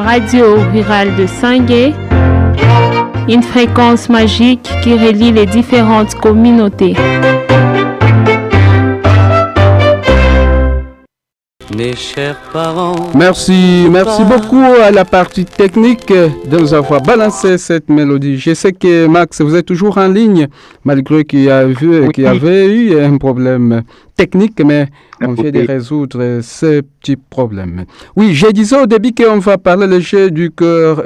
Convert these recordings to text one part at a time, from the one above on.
Radio Rurale de Sangué, une fréquence magique qui relie les différentes communautés. Mes chers parents. Merci beaucoup à la partie technique de nous avoir balancé cette mélodie. Je sais que Max, vous êtes toujours en ligne, malgré qu'il y avait eu un problème technique, mais on vient de résoudre ce petit problème. Oui, je disais au début qu'on va parler le jeu du cœur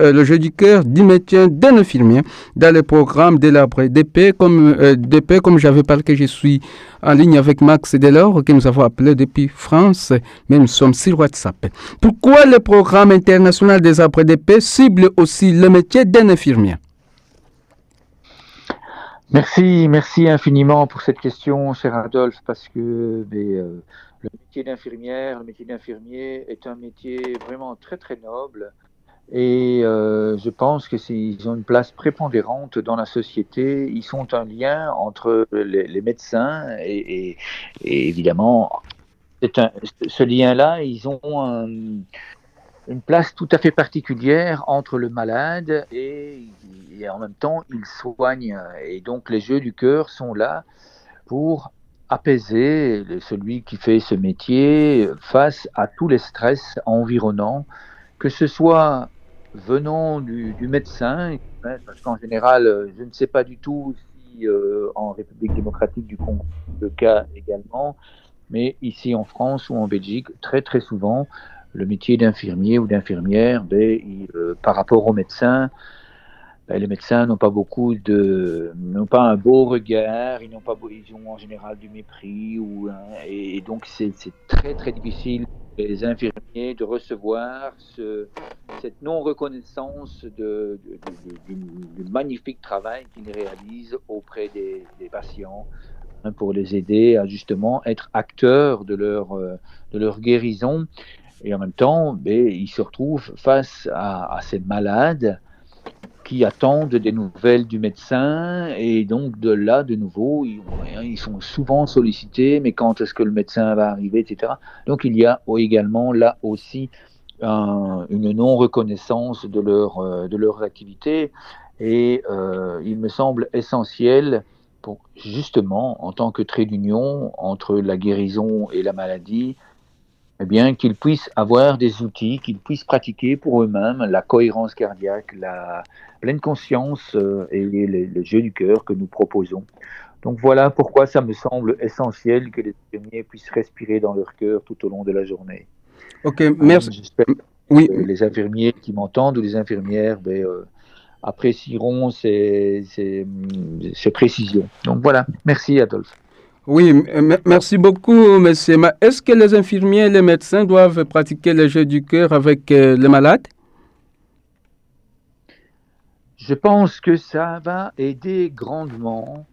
du métier d'un infirmier dans le programme de l'arbre d'épée, comme j'avais parlé que je suis en ligne avec Max Delors, que nous avons appelé depuis France, mais nous sommes sur WhatsApp. Pourquoi le programme international des arbres d'épée cible aussi le métier d'un infirmier? Merci infiniment pour cette question, cher Adolphe, parce que le métier d'infirmière, le métier d'infirmier est un métier vraiment très très noble et je pense que ils ont une place prépondérante dans la société. Ils sont un lien entre les médecins et évidemment, ce lien-là, ils ont une place tout à fait particulière entre le malade et en même temps, ils soignent. Et donc, les jeux du cœur sont là pour apaiser celui qui fait ce métier face à tous les stress environnants, que ce soit venant du médecin, parce qu'en général, je ne sais pas du tout si en République démocratique du Congo, le cas également, mais ici en France ou en Belgique, très très souvent, le métier d'infirmier ou d'infirmière, par rapport aux médecins, les médecins n'ont pas un beau regard, ils ont en général du mépris, et donc c'est très très difficile pour les infirmiers de recevoir cette non-reconnaissance du magnifique travail qu'ils réalisent auprès des patients, pour les aider à justement être acteurs de leur guérison. Et en même temps, ils se retrouvent face à ces malades qui attendent des nouvelles du médecin. Et donc, de là, de nouveau, ils sont souvent sollicités, mais quand est-ce que le médecin va arriver, etc. Donc, il y a également là aussi une non-reconnaissance de leur activité. Et il me semble essentiel pour, justement, en tant que trait d'union entre la guérison et la maladie, qu'ils puissent avoir des outils, qu'ils puissent pratiquer pour eux-mêmes la cohérence cardiaque, la pleine conscience et le jeu du cœur que nous proposons. Donc voilà pourquoi ça me semble essentiel que les infirmiers puissent respirer dans leur cœur tout au long de la journée. Ok, merci. J'espère que les infirmiers qui m'entendent ou les infirmières apprécieront ces précisions. Donc voilà, merci Adolphe. Oui, merci beaucoup, monsieur. Est-ce que les infirmiers et les médecins doivent pratiquer le jeu du cœur avec les malades? Je pense que ça va aider grandement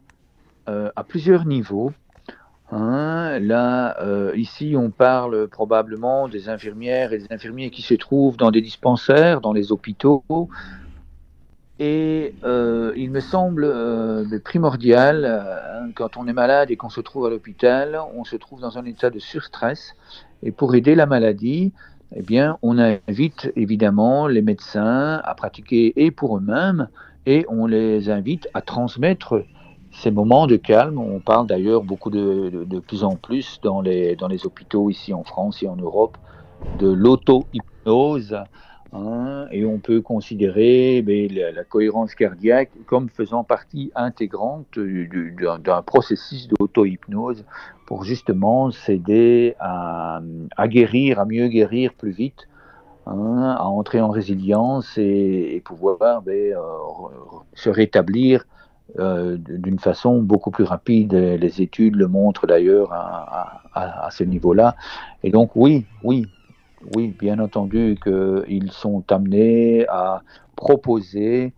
à plusieurs niveaux. Ici, on parle probablement des infirmières et des infirmiers qui se trouvent dans des dispensaires, dans les hôpitaux. Et il me semble primordial, quand on est malade et qu'on se trouve à l'hôpital, on se trouve dans un état de surstress. Et pour aider la maladie, on invite évidemment les médecins à pratiquer et pour eux-mêmes, et on les invite à transmettre ces moments de calme. On parle d'ailleurs beaucoup de plus en plus dans les hôpitaux ici en France et en Europe de l'auto-hypnose. Et on peut considérer la cohérence cardiaque comme faisant partie intégrante d'un processus d'auto-hypnose pour justement s'aider à guérir, à mieux guérir plus vite, à entrer en résilience et pouvoir se rétablir d'une façon beaucoup plus rapide. Les études le montrent d'ailleurs à ce niveau-là. Et donc oui, bien entendu qu'ils sont amenés à proposer,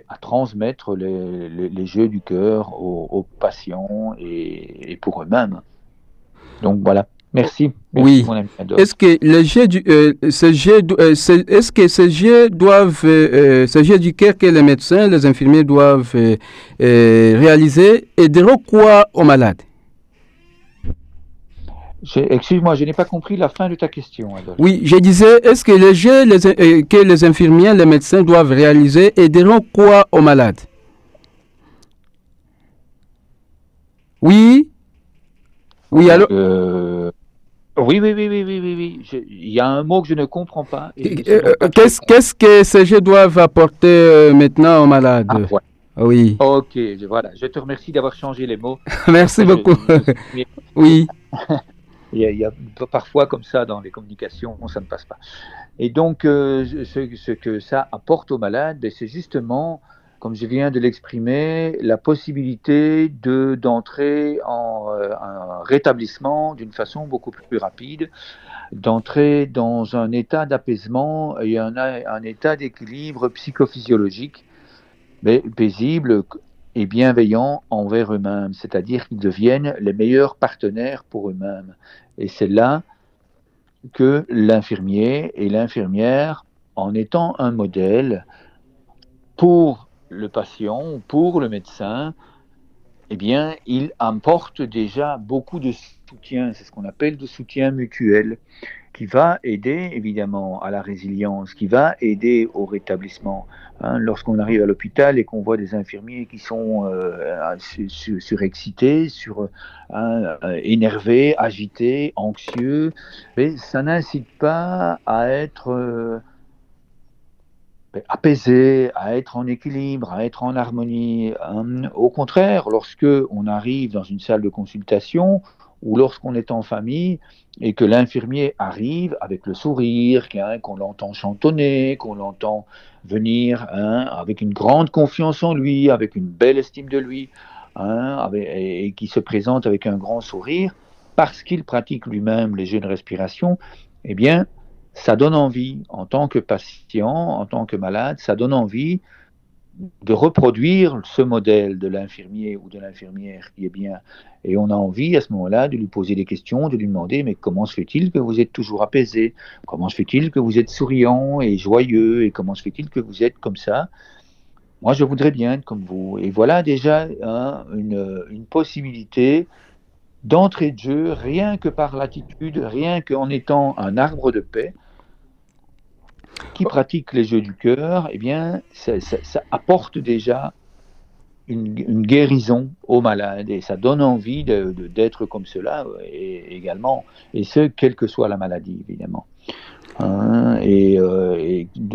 à transmettre les jeux du cœur aux patients et pour eux-mêmes. Donc voilà. Merci oui. Mon ami Adolphe. Est-ce que ces jeux du cœur que les médecins, les infirmiers doivent réaliser aideront quoi aux malades? Excuse-moi, je n'ai pas compris la fin de ta question, Adolphe. Oui, je disais, est-ce que les jeux que les infirmiers, les médecins doivent réaliser aideront quoi aux malades? Oui? Oui, alors, Oui. Il y a un mot que je ne comprends pas. Et ce dont pas qu'est-ce que ces jeux doivent apporter maintenant aux malades? Ah, voilà. Oui, Ok, voilà. Je te remercie d'avoir changé les mots. merci beaucoup. Oui, Il y a parfois comme ça dans les communications, ça ne passe pas. Et donc, ce que ça apporte aux malades, ben, c'est justement, comme je viens de l'exprimer, la possibilité d'entrer en un rétablissement d'une façon beaucoup plus rapide, d'entrer dans un état d'apaisement et un état d'équilibre psychophysiologique, mais paisible et bienveillant envers eux-mêmes, c'est-à-dire qu'ils deviennent les meilleurs partenaires pour eux-mêmes. Et c'est là que l'infirmier et l'infirmière, en étant un modèle pour le patient, pour le médecin, eh bien, il apporte déjà beaucoup de soutien, c'est ce qu'on appelle de soutien mutuel, qui va aider évidemment à la résilience, qui va aider au rétablissement. Lorsqu'on arrive à l'hôpital et qu'on voit des infirmiers qui sont surexcités, énervés, agités, anxieux, mais ça n'incite pas à être apaisé, à être en équilibre, à être en harmonie. Au contraire, lorsque on arrive dans une salle de consultation ou lorsqu'on est en famille et que l'infirmier arrive avec le sourire, qu'on l'entend chantonner, qu'on l'entend venir avec une grande confiance en lui, avec une belle estime de lui, et qui se présente avec un grand sourire, parce qu'il pratique lui-même les jeux de respiration, eh bien, ça donne envie, en tant que patient, en tant que malade, ça donne envie de reproduire ce modèle de l'infirmier ou de l'infirmière qui est bien. Et on a envie à ce moment-là de lui poser des questions, de lui demander, mais comment se fait-il que vous êtes toujours apaisé? Comment se fait-il que vous êtes souriant et joyeux? Et comment se fait-il que vous êtes comme ça? Moi, je voudrais bien être comme vous. Et voilà déjà une possibilité d'entrée de jeu, rien que par l'attitude, rien qu'en étant un arbre de paix, qui pratique les jeux du cœur, eh bien, ça apporte déjà une guérison aux malades et ça donne envie d'être comme cela également, et ce, quelle que soit la maladie, évidemment. Et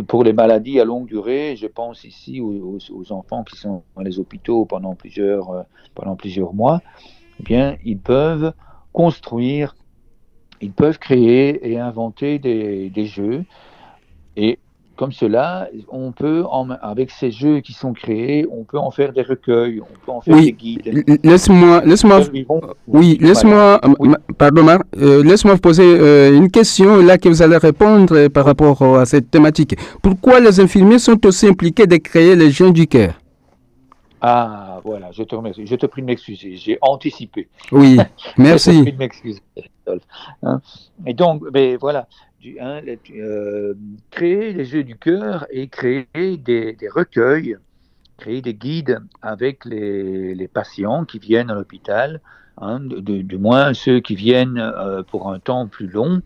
pour les maladies à longue durée, je pense ici aux enfants qui sont dans les hôpitaux pendant plusieurs mois, eh bien, ils peuvent construire, ils peuvent créer et inventer des jeux. Et comme cela, on peut, avec ces jeux qui sont créés, on peut en faire des recueils, on peut en faire des guides. Laisse-moi vous poser une question là que vous allez répondre par rapport à cette thématique. Pourquoi les infirmiers sont aussi impliqués de créer les jeux du cœur? Ah, voilà, je te remercie. Je te prie de m'excuser, j'ai anticipé. Oui, merci. Je te prie de m'excuser, Adolphe. Et donc, voilà. Créer les jeux du cœur et créer des recueils, créer des guides avec les patients qui viennent à l'hôpital, du moins ceux qui viennent pour un temps plus long,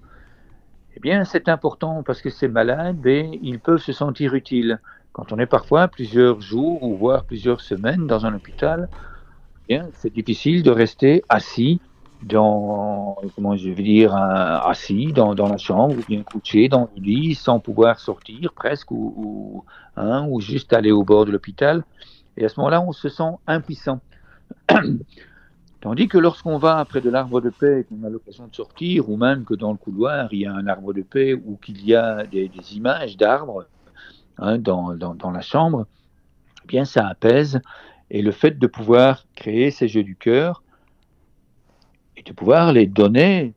eh bien c'est important parce que ces malades, ils peuvent se sentir utiles. Quand on est parfois plusieurs jours ou voire plusieurs semaines dans un hôpital, eh bien c'est difficile de rester assis assis dans la chambre ou bien couché dans le lit sans pouvoir sortir presque ou juste aller au bord de l'hôpital. Et à ce moment-là, on se sent impuissant. Tandis que lorsqu'on va près de l'arbre de paix et qu'on a l'occasion de sortir, ou même que dans le couloir, il y a un arbre de paix ou qu'il y a des images d'arbres dans la chambre, eh bien ça apaise. Et le fait de pouvoir créer ces jeux du cœur, et de pouvoir les donner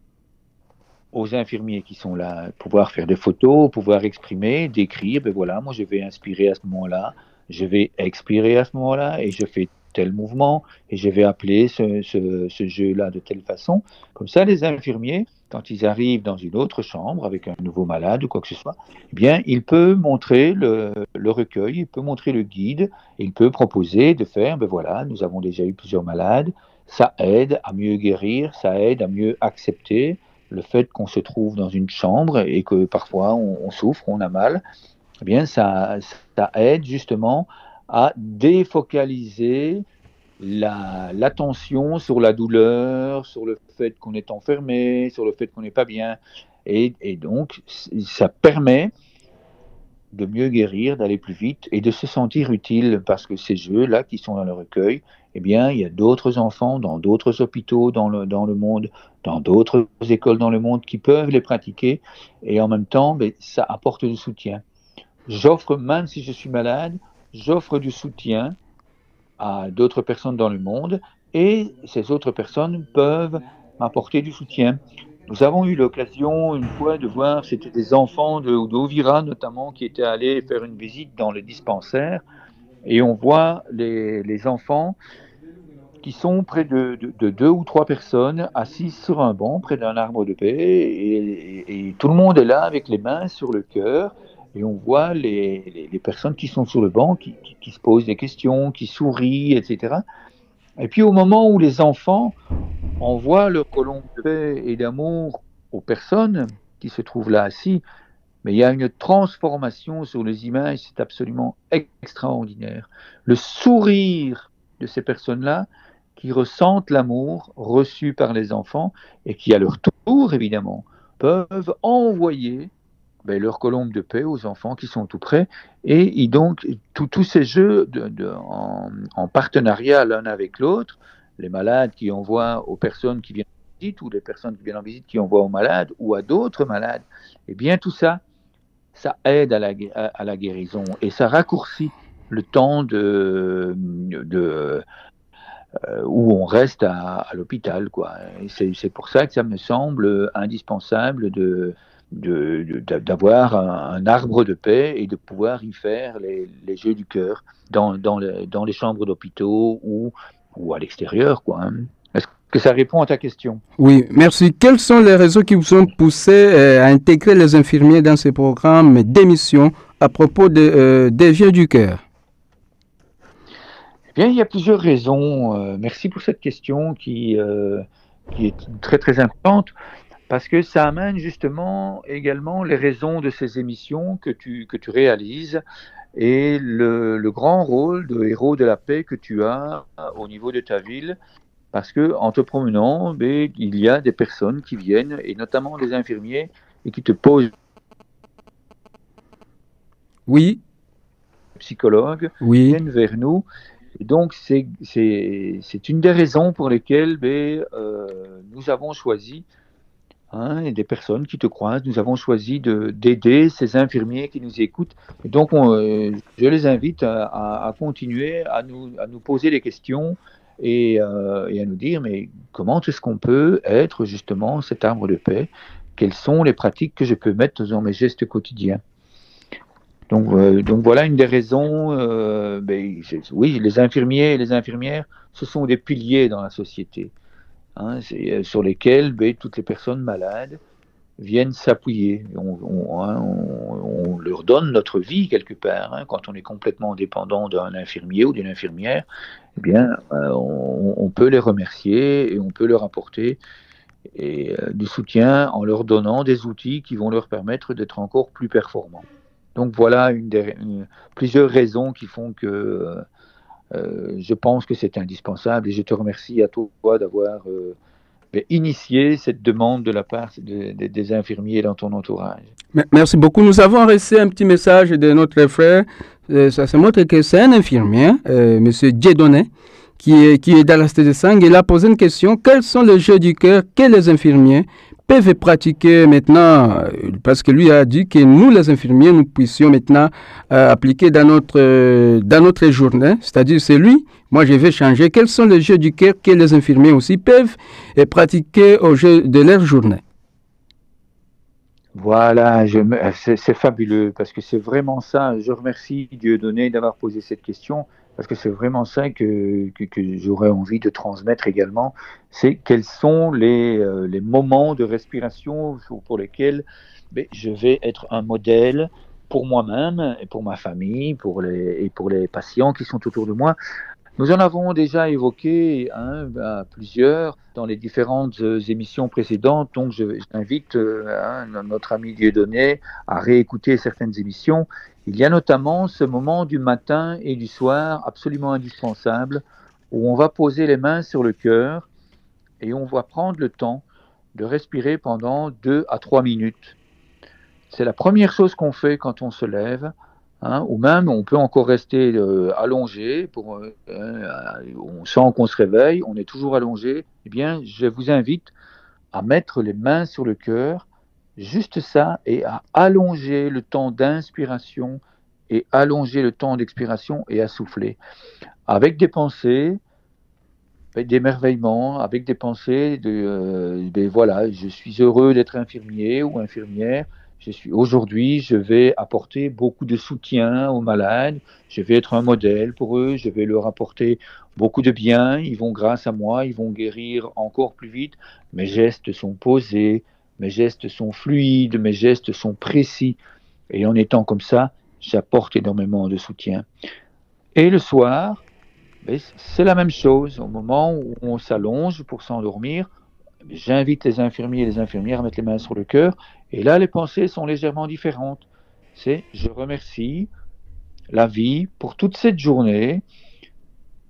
aux infirmiers qui sont là, pouvoir faire des photos, pouvoir exprimer, décrire, voilà, moi je vais inspirer à ce moment-là, je vais expirer à ce moment-là, et je fais tel mouvement, et je vais appeler ce jeu-là de telle façon. Comme ça, les infirmiers, quand ils arrivent dans une autre chambre avec un nouveau malade ou quoi que ce soit, eh bien, il peut montrer le recueil, il peut montrer le guide, et il peut proposer de faire, voilà, nous avons déjà eu plusieurs malades, ça aide à mieux guérir, ça aide à mieux accepter le fait qu'on se trouve dans une chambre et que parfois on souffre, on a mal. Eh bien, ça aide justement à défocaliser l'attention sur la douleur, sur le fait qu'on est enfermé, sur le fait qu'on n'est pas bien. Et donc, ça permet de mieux guérir, d'aller plus vite et de se sentir utile, parce que ces jeux-là qui sont dans le recueil, eh bien, il y a d'autres enfants dans d'autres hôpitaux dans le monde, dans d'autres écoles dans le monde qui peuvent les pratiquer, et en même temps, ça apporte du soutien. J'offre, même si je suis malade, j'offre du soutien à d'autres personnes dans le monde, et ces autres personnes peuvent m'apporter du soutien. Nous avons eu l'occasion une fois de voir, c'était des enfants d'Ovira notamment, qui étaient allés faire une visite dans le dispensaire, et on voit les enfants qui sont près de 2 ou 3 personnes assises sur un banc près d'un arbre de paix, et tout le monde est là avec les mains sur le cœur. Et on voit les personnes qui sont sur le banc, qui se posent des questions, qui sourient, etc. Et puis au moment où les enfants envoient leur colombe de paix et d'amour aux personnes qui se trouvent là assis, mais il y a une transformation sur les images, c'est absolument extraordinaire. Le sourire de ces personnes-là qui ressentent l'amour reçu par les enfants et qui, à leur tour, évidemment, peuvent envoyer leur colombe de paix aux enfants qui sont tout près. Et donc, tous ces jeux en partenariat l'un avec l'autre, les malades qui envoient aux personnes qui viennent en visite, ou les personnes qui viennent en visite qui envoient aux malades ou à d'autres malades, eh bien tout ça, ça aide à la guérison et ça raccourcit le temps où on reste à l'hôpital, quoi. Et c'est pour ça que ça me semble indispensable d'avoir un arbre de paix et de pouvoir y faire les jeux du cœur dans les chambres d'hôpitaux ou à l'extérieur, quoi. Est-ce que ça répond à ta question? Oui, merci. Quels sont les réseaux qui vous ont poussé à intégrer les infirmiers dans ces programmes d'émission à propos des jeux du cœur? Eh bien, il y a plusieurs raisons. Merci pour cette question qui est très très importante, parce que ça amène justement également les raisons de ces émissions que tu réalises et le grand rôle de héros de la paix que tu as au niveau de ta ville, parce que en te promenant, il y a des personnes qui viennent, et notamment des infirmiers, et qui te posent. Oui. Psychologues viennent vers nous. Et donc, c'est une des raisons pour lesquelles nous avons choisi, des personnes qui te croisent, nous avons choisi d'aider ces infirmiers qui nous écoutent. Et donc, je les invite à continuer à nous poser des questions et à nous dire, mais comment est-ce qu'on peut être justement cet arbre de paix? Quelles sont les pratiques que je peux mettre dans mes gestes quotidiens? Donc voilà une des raisons. Oui, les infirmiers et les infirmières, ce sont des piliers dans la société, sur lesquels toutes les personnes malades viennent s'appuyer. On leur donne notre vie quelque part. Quand on est complètement dépendant d'un infirmier ou d'une infirmière, eh bien, on peut les remercier et on peut leur apporter du soutien en leur donnant des outils qui vont leur permettre d'être encore plus performants. Donc voilà plusieurs raisons qui font que je pense que c'est indispensable, et je te remercie à toi d'avoir initié cette demande de la part des infirmiers dans ton entourage. Merci beaucoup. Nous avons reçu un petit message de notre frère. Ça se montre que c'est un infirmier, M. Dieudonné, qui est dans la cité de Sang. Il a posé une question. Quels sont les jeux du cœur que les infirmiers peuvent pratiquer maintenant, parce que lui a dit que nous, les infirmiers, nous puissions maintenant appliquer dans notre journée, c'est-à-dire c'est lui, moi je vais changer. Quels sont les jeux du cœur que les infirmiers aussi peuvent pratiquer au jeu de leur journée? Voilà, c'est fabuleux, parce que c'est vraiment ça. Je remercie Dieudonné d'avoir posé cette question, parce que c'est vraiment ça que j'aurais envie de transmettre également. C'est quels sont les moments de respiration pour lesquels je vais être un modèle pour moi-même et pour ma famille, et pour les patients qui sont autour de moi. Nous en avons déjà évoqué plusieurs dans les différentes émissions précédentes, donc j'invite notre ami Dieudonné à réécouter certaines émissions. Il y a notamment ce moment du matin et du soir absolument indispensable où on va poser les mains sur le cœur et on va prendre le temps de respirer pendant 2 à 3 minutes. C'est la première chose qu'on fait quand on se lève. Ou même on peut encore rester allongé, on sent qu'on se réveille, on est toujours allongé. Eh bien, je vous invite à mettre les mains sur le cœur, juste ça, et à allonger le temps d'inspiration et allonger le temps d'expiration et à souffler. Avec des pensées, d'émerveillement, avec des pensées voilà, je suis heureux d'être infirmier ou infirmière. Aujourd'hui, je vais apporter beaucoup de soutien aux malades, je vais être un modèle pour eux, je vais leur apporter beaucoup de bien, ils vont grâce à moi, ils vont guérir encore plus vite. Mes gestes sont posés, mes gestes sont fluides, mes gestes sont précis. Et en étant comme ça, j'apporte énormément de soutien. Et le soir, c'est la même chose. Au moment où on s'allonge pour s'endormir, j'invite les infirmiers et les infirmières à mettre les mains sur le cœur. Et là, les pensées sont légèrement différentes. C'est je remercie la vie pour toute cette journée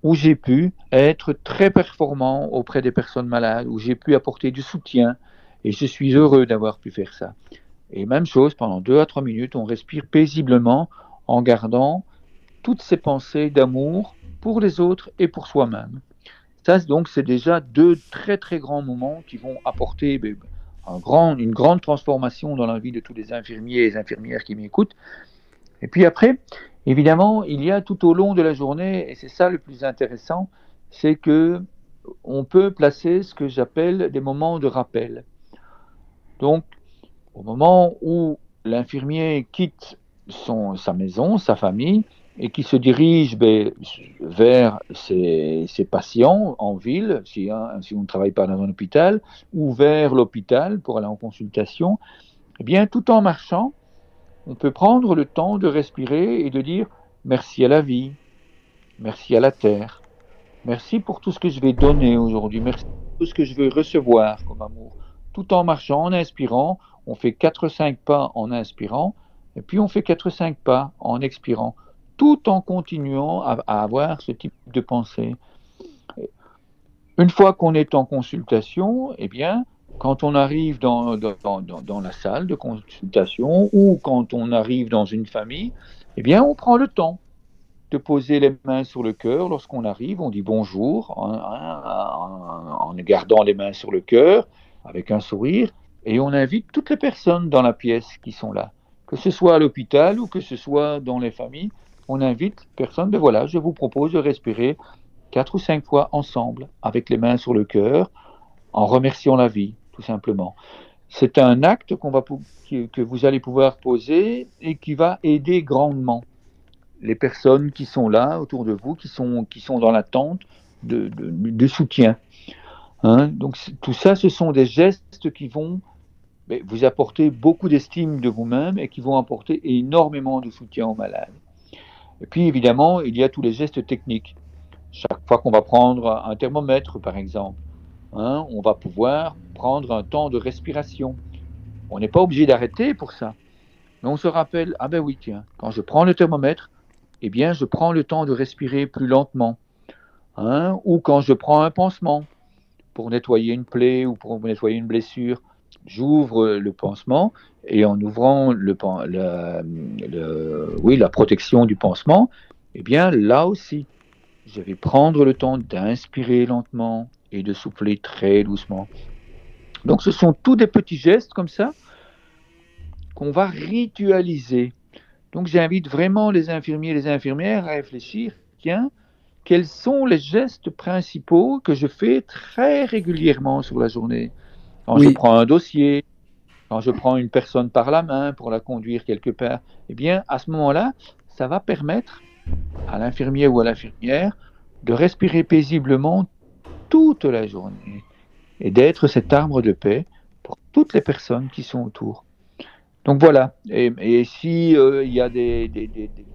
où j'ai pu être très performant auprès des personnes malades, où j'ai pu apporter du soutien. Et je suis heureux d'avoir pu faire ça. Et même chose, pendant 2 à 3 minutes, on respire paisiblement en gardant toutes ces pensées d'amour pour les autres et pour soi-même. Ça, donc, c'est déjà 2 très très grands moments qui vont apporter une grande transformation dans la vie de tous les infirmiers et les infirmières qui m'écoutent. Et puis après, évidemment, il y a tout au long de la journée, et c'est ça le plus intéressant, c'est que on peut placer ce que j'appelle des moments de rappel. Donc, au moment où l'infirmier quitte sa maison, sa famille, et qui se dirige vers ses patients en ville, si on ne travaille pas dans un hôpital, ou vers l'hôpital pour aller en consultation, eh bien, tout en marchant, on peut prendre le temps de respirer et de dire merci à la vie, merci à la terre, merci pour tout ce que je vais donner aujourd'hui, merci pour tout ce que je veux recevoir comme amour. Tout en marchant, en inspirant, on fait 4-5 pas en inspirant, et puis on fait 4-5 pas en expirant, tout en continuant à avoir ce type de pensée. Une fois qu'on est en consultation, eh bien, quand on arrive dans la salle de consultation ou quand on arrive dans une famille, eh bien, on prend le temps de poser les mains sur le cœur. Lorsqu'on arrive, on dit bonjour en gardant les mains sur le cœur, avec un sourire, et on invite toutes les personnes dans la pièce qui sont là, que ce soit à l'hôpital ou que ce soit dans les familles. On invite personne, voilà, je vous propose de respirer 4 ou 5 fois ensemble, avec les mains sur le cœur, en remerciant la vie, tout simplement. C'est un acte que vous allez pouvoir poser et qui va aider grandement les personnes qui sont là autour de vous, qui sont dans l'attente de soutien. Donc tout ça, ce sont des gestes qui vont vous apporter beaucoup d'estime de vous-même et qui vont apporter énormément de soutien aux malades. Et puis évidemment, il y a tous les gestes techniques. Chaque fois qu'on va prendre un thermomètre, par exemple, on va pouvoir prendre un temps de respiration. On n'est pas obligé d'arrêter pour ça. Mais on se rappelle, oui, tiens, quand je prends le thermomètre, eh bien, je prends le temps de respirer plus lentement. Ou quand je prends un pansement pour nettoyer une plaie ou pour nettoyer une blessure, j'ouvre le pansement et en ouvrant la protection du pansement, eh bien, là aussi, je vais prendre le temps d'inspirer lentement et de souffler très doucement. Donc, ce sont tous des petits gestes comme ça qu'on va ritualiser. Donc, j'invite vraiment les infirmiers et les infirmières à réfléchir, tiens, quels sont les gestes principaux que je fais très régulièrement sur la journée? Quand je prends un dossier, quand je prends une personne par la main pour la conduire quelque part, eh bien, à ce moment-là, ça va permettre à l'infirmier ou à l'infirmière de respirer paisiblement toute la journée et d'être cet arbre de paix pour toutes les personnes qui sont autour. Donc voilà. Et si il y a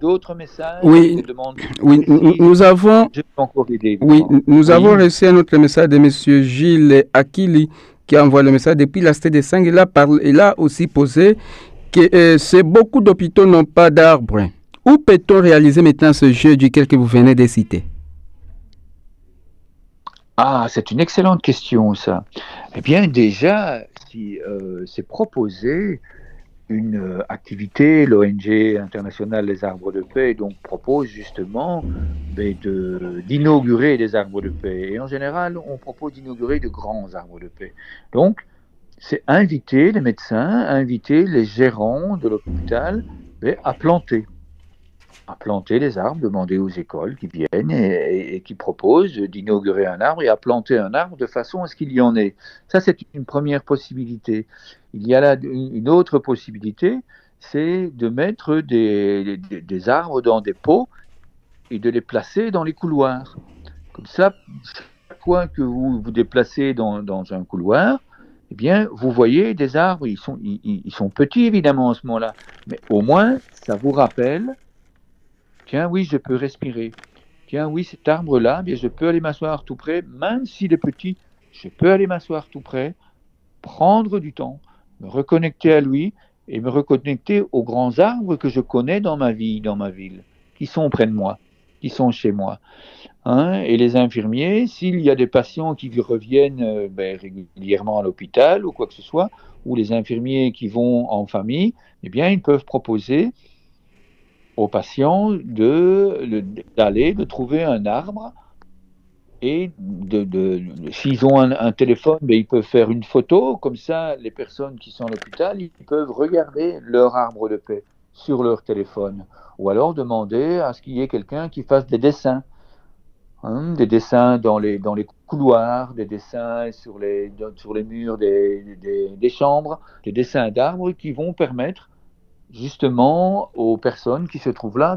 d'autres messages, Oui, des demandes oui, nous avons, je peux encore aider. oui, nous Oui. avons reçu un autre message de Monsieur Gilles Akili qui a envoyé le message depuis la cité des Sangs. Il a aussi posé que c'est beaucoup d'hôpitaux n'ont pas d'arbres. Où peut-on réaliser maintenant ce jeu duquel que vous venez de citer? Ah, c'est une excellente question, ça. Eh bien, déjà, si c'est proposé une activité, l'ONG internationale Les Arbres de Paix, donc propose justement d'inaugurer des arbres de paix. Et en général, on propose d'inaugurer de grands arbres de paix. Donc, c'est inviter les médecins, inviter les gérants de l'hôpital à planter les arbres, demander aux écoles qui viennent et qui proposent d'inaugurer un arbre et à planter un arbre de façon à ce qu'il y en ait. Ça, c'est une première possibilité. Il y a là une autre possibilité, c'est de mettre des arbres dans des pots et de les placer dans les couloirs. Comme ça, chaque fois que vous vous déplacez dans un couloir, eh bien, vous voyez des arbres, ils sont petits évidemment en ce moment-là, mais au moins, ça vous rappelle. Tiens, oui, je peux respirer. Tiens, oui, cet arbre-là, bien, je peux aller m'asseoir tout près, même s'il est petit, je peux aller m'asseoir tout près, prendre du temps, me reconnecter à lui et me reconnecter aux grands arbres que je connais dans ma vie, dans ma ville, qui sont près de moi, qui sont chez moi. Et les infirmiers, s'il y a des patients qui reviennent régulièrement à l'hôpital ou quoi que ce soit, ou les infirmiers qui vont en famille, eh bien, ils peuvent proposer aux patients de trouver un arbre et s'ils ont un téléphone, ils peuvent faire une photo, comme ça les personnes qui sont à l'hôpital, ils peuvent regarder leur arbre de paix sur leur téléphone, ou alors demander à ce qu'il y ait quelqu'un qui fasse des dessins, des dessins dans les couloirs, des dessins sur les murs des chambres, des dessins d'arbres qui vont permettre justement aux personnes qui se trouvent là,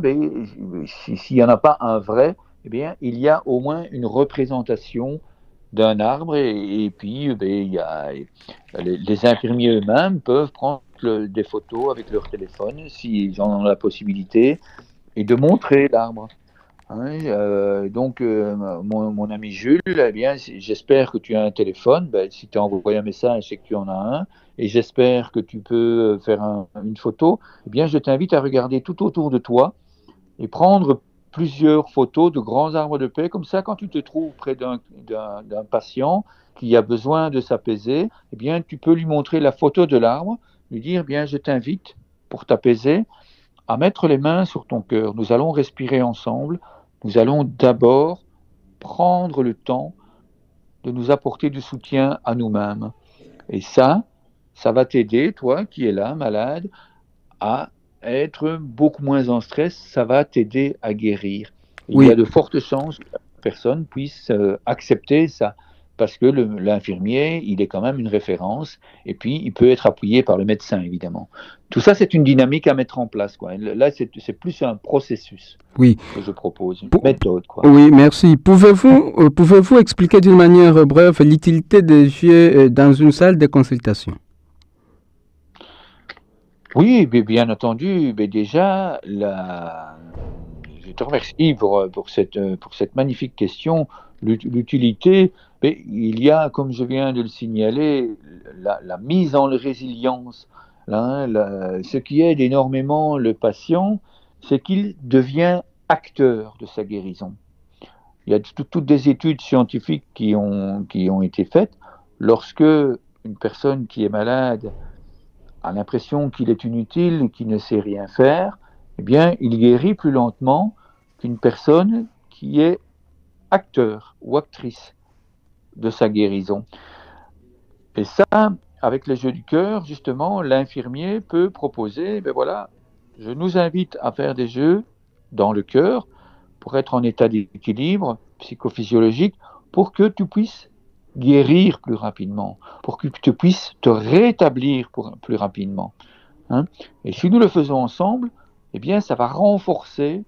s'il n'y en a pas un vrai, eh bien, il y a au moins une représentation d'un arbre et puis il y a, les infirmiers eux-mêmes peuvent prendre des photos avec leur téléphone s'ils en ont la possibilité et de montrer l'arbre. Donc, mon ami Jules, eh bien, j'espère que tu as un téléphone. Si tu as envoyé un message, c'est que tu en as un. Et j'espère que tu peux faire une photo. Eh bien, je t'invite à regarder tout autour de toi et prendre plusieurs photos de grands arbres de paix. Comme ça, quand tu te trouves près d'un patient qui a besoin de s'apaiser, eh bien, tu peux lui montrer la photo de l'arbre, lui dire, eh bien, je t'invite, pour t'apaiser, à mettre les mains sur ton cœur. Nous allons respirer ensemble. Nous allons d'abord prendre le temps de nous apporter du soutien à nous-mêmes. Et ça va t'aider, toi qui es là, malade, à être beaucoup moins en stress. Ça va t'aider à guérir. Oui. Il y a de fortes chances que la personne puisse accepter ça. Parce que l'infirmier, il est quand même une référence, et puis il peut être appuyé par le médecin, évidemment. Tout ça, c'est une dynamique à mettre en place, quoi. Là, c'est plus un processus que je propose, une méthode, quoi. Oui, merci. Pouvez-vous expliquer d'une manière brève l'utilité des yeux dans une salle de consultation? Oui, bien entendu. Mais déjà, je te remercie pour cette magnifique question. L'utilité, mais il y a, comme je viens de le signaler, la mise en résilience. Ce qui aide énormément le patient, c'est qu'il devient acteur de sa guérison. Il y a toutes des études scientifiques qui ont été faites. Lorsque une personne qui est malade a l'impression qu'il est inutile, qu'il ne sait rien faire, eh bien, il guérit plus lentement qu'une personne qui est acteur ou actrice de sa guérison. Et ça, avec les jeux du cœur, justement, l'infirmier peut proposer, je nous invite à faire des jeux dans le cœur pour être en état d'équilibre psychophysiologique, pour que tu puisses guérir plus rapidement, pour que tu puisses te rétablir plus rapidement. Et si nous le faisons ensemble, eh bien, ça va renforcer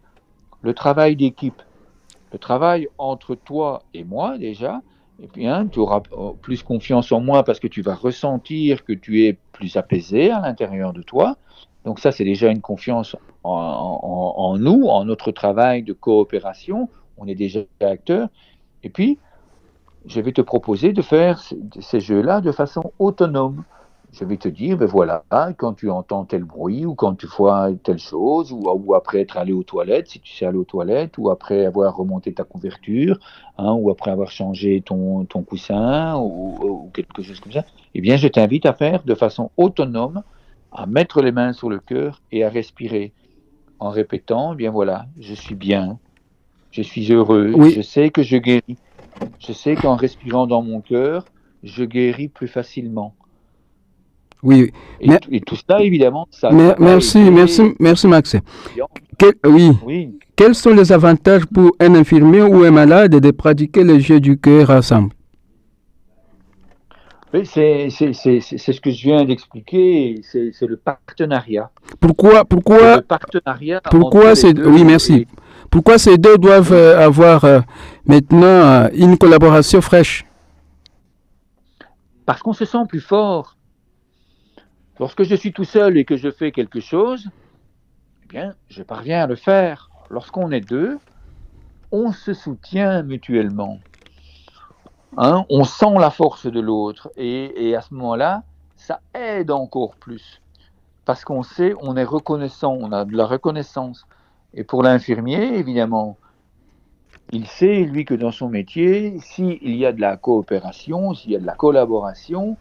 le travail d'équipe. Le travail entre toi et moi déjà, et bien, tu auras plus confiance en moi parce que tu vas ressentir que tu es plus apaisé à l'intérieur de toi. Donc ça, c'est déjà une confiance en nous, en notre travail de coopération. On est déjà acteurs. Et puis, je vais te proposer de faire ces jeux-là de façon autonome. Je vais te dire, ben voilà, quand tu entends tel bruit, ou quand tu vois telle chose, ou après être allé aux toilettes, si tu sais aller aux toilettes, ou après avoir remonté ta couverture, ou après avoir changé ton coussin, ou quelque chose comme ça, eh bien, je t'invite à faire de façon autonome, à mettre les mains sur le cœur et à respirer en répétant, eh bien voilà, je suis bien, je suis heureux, Oui, je sais que je guéris. Je sais qu'en respirant dans mon cœur, je guéris plus facilement. oui. Mais, Et tout ça, évidemment, ça va merci, aider. merci, Max. Oui. Oui, Quels sont les avantages pour un infirmier ou un malade de pratiquer les jeux du cœur ensemble? mais c'est ce que je viens d'expliquer, c'est le partenariat. Pourquoi, C'est pourquoi, le partenariat entre pourquoi les oui, deux. merci. Pourquoi ces deux doivent Oui, avoir maintenant une collaboration fraîche? parce qu'on se sent plus fort. Lorsque je suis tout seul et que je fais quelque chose, eh bien, je parviens à le faire. Lorsqu'on est deux, on se soutient mutuellement. On sent la force de l'autre et à ce moment-là, ça aide encore plus parce qu'on sait, on est reconnaissant, on a de la reconnaissance. Et pour l'infirmier, évidemment, il sait, lui, que dans son métier, s'il y a de la coopération, s'il y a de la collaboration,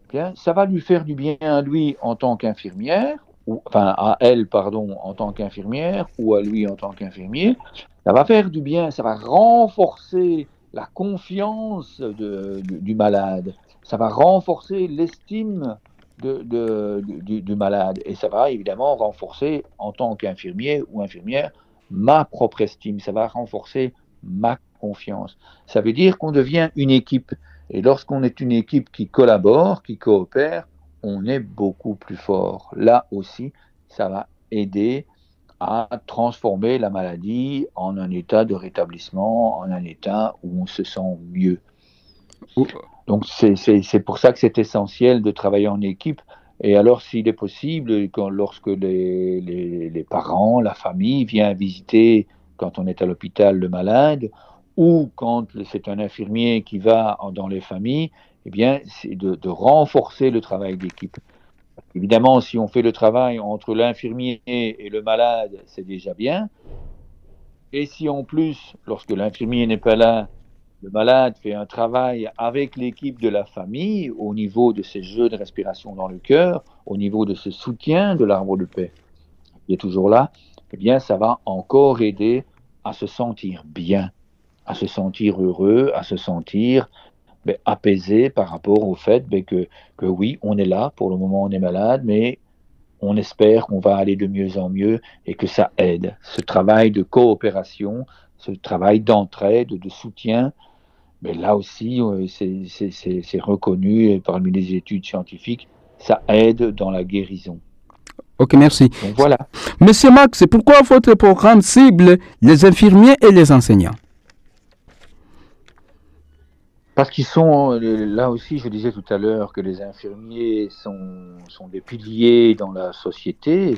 eh bien, ça va lui faire du bien à lui en tant qu'infirmière, ou enfin à elle, pardon, en tant qu'infirmière, ou à lui en tant qu'infirmier. Ça va faire du bien, ça va renforcer la confiance du malade, ça va renforcer l'estime du malade, et ça va évidemment renforcer, en tant qu'infirmier ou infirmière, ma propre estime, ça va renforcer ma confiance. Ça veut dire qu'on devient une équipe. Et lorsqu'on est une équipe qui collabore, qui coopère, on est beaucoup plus fort. Là aussi, ça va aider à transformer la maladie en un état de rétablissement, en un état où on se sent mieux. Donc c'est pour ça que c'est essentiel de travailler en équipe. Et alors, s'il est possible, lorsque les parents, la famille vient visiter, quand on est à l'hôpital, le malade, ou quand c'est un infirmier qui va dans les familles, eh bien, c'est de renforcer le travail d'équipe. Évidemment, si on fait le travail entre l'infirmier et le malade, c'est déjà bien. Et si en plus, lorsque l'infirmier n'est pas là, le malade fait un travail avec l'équipe de la famille au niveau de ces jeux de respiration dans le cœur, au niveau de ce soutien de l'arbre de paix qui est toujours là, eh bien, ça va encore aider à se sentir bien, à se sentir heureux, à se sentir apaisé par rapport au fait que oui, on est là, pour le moment on est malade, mais on espère qu'on va aller de mieux en mieux et que ça aide. Ce travail de coopération, ce travail d'entraide, de soutien, mais là aussi, c'est reconnu parmi les études scientifiques, ça aide dans la guérison. Ok, merci. Donc voilà. Monsieur Max, pourquoi votre programme cible les infirmiers et les enseignants? Parce qu'ils sont, là aussi, je disais tout à l'heure que les infirmiers sont des piliers dans la société,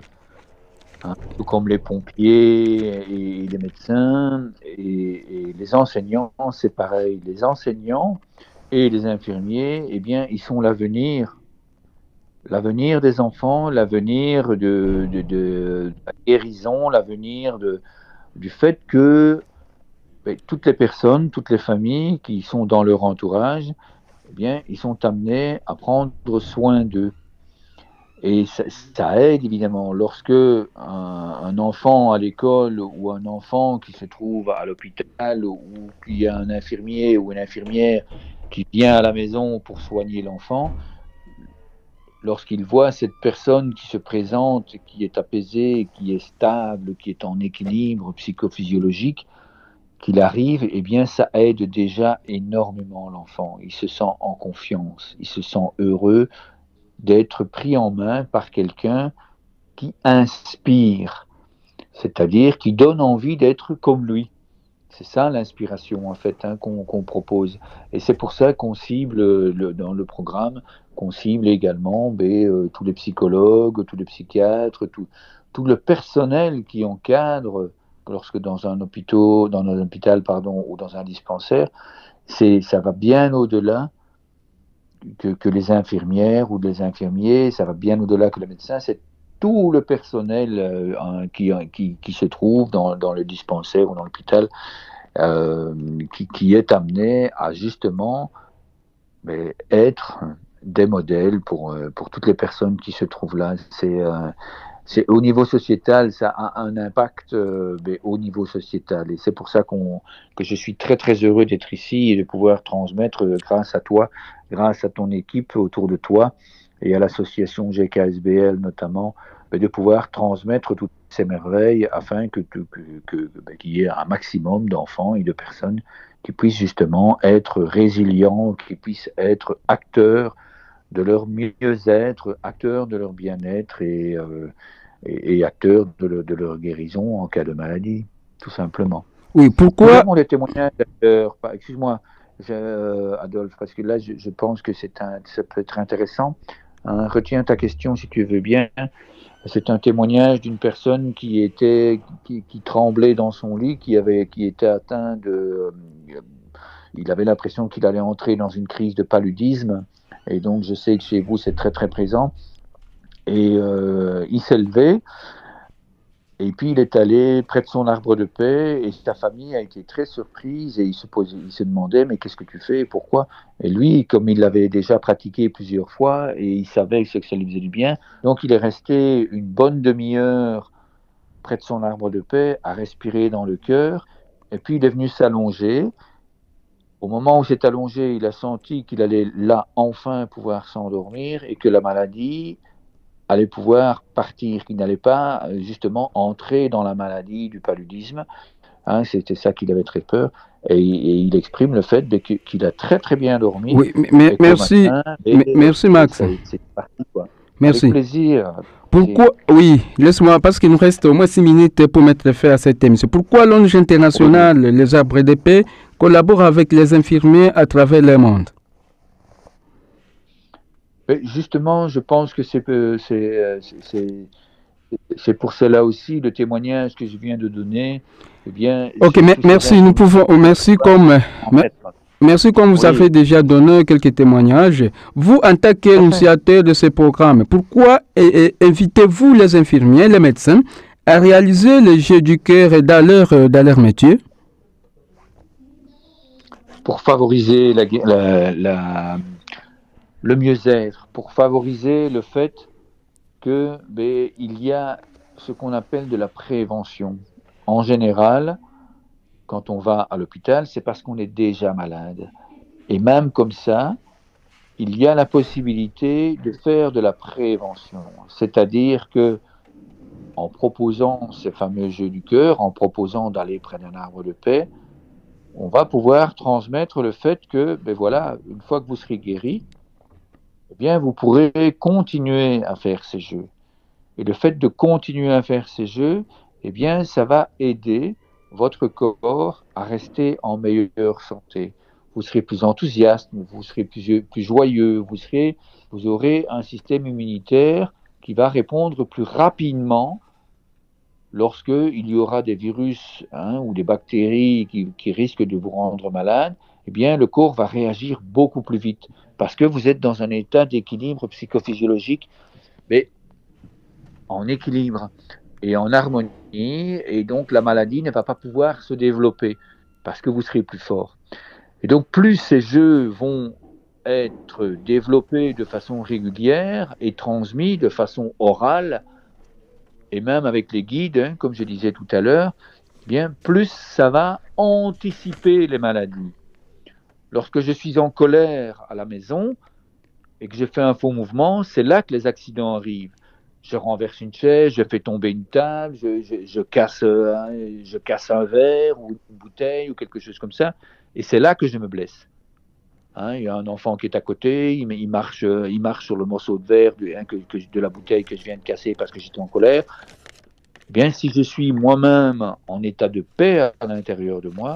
tout comme les pompiers et les médecins, et les enseignants, c'est pareil. Les enseignants et les infirmiers, eh bien, ils sont l'avenir des enfants, l'avenir de la guérison, l'avenir du fait que toutes les personnes, toutes les familles qui sont dans leur entourage, eh bien, ils sont amenés à prendre soin d'eux. Et ça aide évidemment. Lorsque un enfant à l'école ou un enfant qui se trouve à l'hôpital ou qu'il y a un infirmier ou une infirmière qui vient à la maison pour soigner l'enfant, lorsqu'il voit cette personne qui se présente, qui est apaisée, qui est stable, qui est en équilibre psychophysiologique, qu'il arrive, eh bien, ça aide déjà énormément l'enfant. Il se sent en confiance, il se sent heureux d'être pris en main par quelqu'un qui inspire, c'est-à-dire qui donne envie d'être comme lui. C'est ça l'inspiration en fait qu'on propose. Et c'est pour ça qu'on cible dans le programme, qu'on cible également tous les psychologues, tous les psychiatres, tout le personnel qui encadre lorsque dans un hôpital ou dans un dispensaire. Ça va bien au-delà que les infirmières ou les infirmiers, ça va bien au-delà que le médecin. C'est tout le personnel qui se trouve dans le dispensaire ou dans l'hôpital qui est amené à justement être des modèles pour toutes les personnes qui se trouvent là. C'est au niveau sociétal, ça a un impact au niveau sociétal. Et c'est pour ça que je suis très très heureux d'être ici et de pouvoir transmettre grâce à toi, grâce à ton équipe autour de toi et à l'association GKSBL notamment, de pouvoir transmettre toutes ces merveilles afin qu'il y ait un maximum d'enfants et de personnes qui puissent justement être résilients, qui puissent être acteurs de leur mieux-être, acteurs de leur bien-être et acteurs de leur guérison en cas de maladie, tout simplement. Oui, pourquoi? Nous avons des témoignages d'ailleurs, excuse-moi, Adolphe, parce que là, je pense que ça peut être intéressant. Retiens ta question si tu veux bien. C'est un témoignage d'une personne qui tremblait dans son lit, qui était atteint il avait l'impression qu'il allait entrer dans une crise de paludisme. Et donc, je sais que chez vous, c'est très, très présent. Et il s'est levé. Et puis, il est allé près de son arbre de paix. Et sa famille a été très surprise. Et il se demandait, mais qu'est-ce que tu fais et pourquoi? Et lui, comme il l'avait déjà pratiqué plusieurs fois, et il savait que ça lui faisait du bien, donc il est resté une bonne demi-heure près de son arbre de paix, à respirer dans le cœur. Et puis, il est venu s'allonger. Au moment où il s'est allongé, il a senti qu'il allait là enfin pouvoir s'endormir et que la maladie allait pouvoir partir, qu'il n'allait pas justement entrer dans la maladie du paludisme. C'était ça qu'il avait très peur. Et il exprime le fait qu'il a très très bien dormi. Oui, mais merci, merci Max. C'est parti, quoi. Merci. Avec plaisir. Pourquoi, oui, laisse-moi, parce qu'il nous reste au moins 6 minutes pour mettre fin à cette émission. Pourquoi l'ONG internationale, les Arbres de Paix, collabore avec les infirmiers à travers le monde? Justement, je pense que c'est pour cela aussi le témoignage que je viens de donner. Eh bien, ok, merci. Nous pouvons, merci comme vous avez déjà donné quelques témoignages. Vous, en tant qu'initiateur de ce programme, pourquoi invitez-vous les infirmiers, les médecins, à réaliser les jeux du cœur dans leur métier? Pour favoriser le mieux-être, pour favoriser le fait que il y a ce qu'on appelle de la prévention. En général, quand on va à l'hôpital, c'est parce qu'on est déjà malade. Et même comme ça, il y a la possibilité de faire de la prévention. C'est-à-dire que en proposant ces fameux jeux du cœur, en proposant d'aller près d'un arbre de paix, on va pouvoir transmettre le fait que, une fois que vous serez guéri, eh bien, vous pourrez continuer à faire ces jeux. Et le fait de continuer à faire ces jeux, eh bien, ça va aider votre corps à rester en meilleure santé. Vous serez plus enthousiaste, vous serez plus joyeux, vous aurez un système immunitaire qui va répondre plus rapidement lorsqu'il y aura des virus ou des bactéries qui risquent de vous rendre malade. Eh bien, le corps va réagir beaucoup plus vite parce que vous êtes dans un état d'équilibre psychophysiologique, mais en équilibre et en harmonie, et donc la maladie ne va pas pouvoir se développer parce que vous serez plus fort. Et donc, plus ces jeux vont être développés de façon régulière et transmis de façon orale, et même avec les guides, comme je disais tout à l'heure, eh bien, plus ça va anticiper les maladies. Lorsque je suis en colère à la maison et que je fais un faux mouvement, c'est là que les accidents arrivent. Je renverse une chaise, je fais tomber une table, je casse un verre ou une bouteille ou quelque chose comme ça, et c'est là que je me blesse. Il y a un enfant qui est à côté, il marche sur le morceau de verre de la bouteille que je viens de casser parce que j'étais en colère. bien, si je suis moi-même en état de paix à l'intérieur de moi,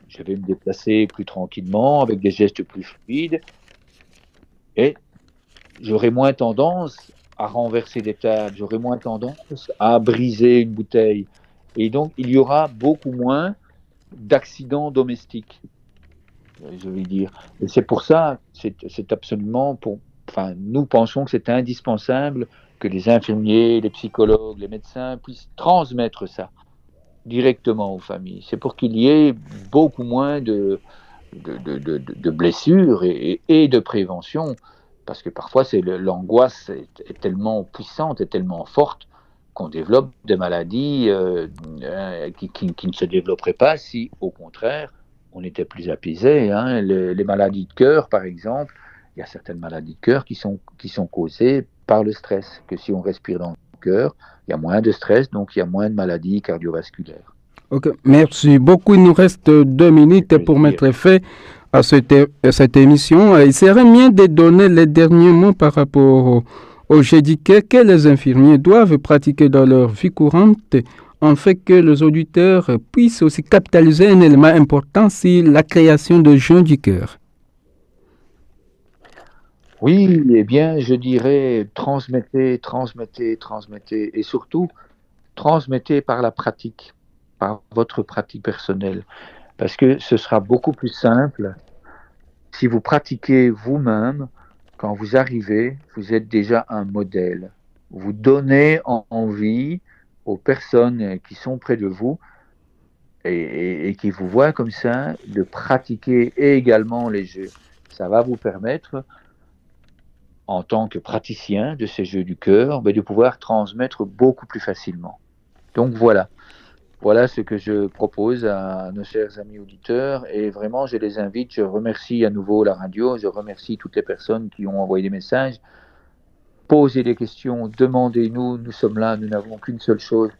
je vais me déplacer plus tranquillement, avec des gestes plus fluides, et j'aurai moins tendance à renverser des tables, j'aurai moins tendance à briser une bouteille. Et donc, il y aura beaucoup moins d'accidents domestiques, je vais dire. Et c'est pour ça, c'est absolument, nous pensons que c'est indispensable que les infirmiers, les psychologues, les médecins puissent transmettre ça directement aux familles. C'est pour qu'il y ait beaucoup moins de blessures et de prévention, parce que parfois l'angoisse est tellement puissante et tellement forte qu'on développe des maladies qui ne se développeraient pas si, au contraire, on était plus apaisé. Hein. Les maladies de cœur, par exemple, il y a certaines maladies de cœur qui sont causées par le stress, que si on respire dans le cœur, il y a moins de stress, donc il y a moins de maladies cardiovasculaires. Ok, merci beaucoup. Il nous reste 2 minutes pour mettre fin à cette émission. Il serait bien de donner les derniers mots par rapport au GDK que les infirmiers doivent pratiquer dans leur vie courante, en fait que les auditeurs puissent aussi capitaliser un élément important sur la création de jeûne du cœur. Oui, eh bien, je dirais transmettez, et surtout transmettez par la pratique, par votre pratique personnelle, parce que ce sera beaucoup plus simple si vous pratiquez vous-même. Quand vous arrivez, vous êtes déjà un modèle. Vous donnez envie aux personnes qui sont près de vous et qui vous voient comme ça de pratiquer également les jeux. Ça va vous permettre, en tant que praticien de ces jeux du cœur, de pouvoir transmettre beaucoup plus facilement. Donc voilà ce que je propose à nos chers amis auditeurs, et vraiment je les invite, je remercie à nouveau la radio, je remercie toutes les personnes qui ont envoyé des messages. Posez des questions, demandez-nous, nous sommes là, nous n'avons qu'une seule chose,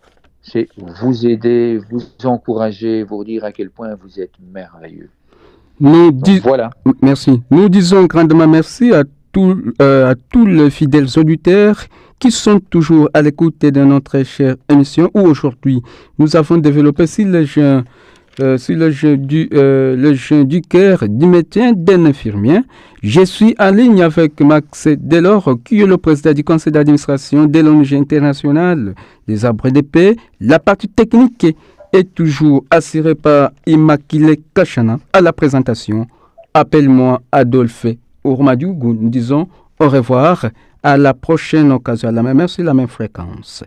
c'est vous aider, vous encourager, vous dire à quel point vous êtes merveilleux. Voilà. Merci. Nous disons grandement merci à tous les fidèles auditeurs qui sont toujours à l'écoute de notre chère émission, où aujourd'hui nous avons développé sur le jeûne du cœur du médecin d'un infirmier. Je suis en ligne avec Max Delors, qui est le président du conseil d'administration de l'ONG internationale des arbres de paix. La partie technique est toujours assurée par Immaculée Kachana. À la présentation, appelle-moi Adolphe Ourmadiou. Nous disons au revoir, à la prochaine occasion, à la même heure, sur la même fréquence.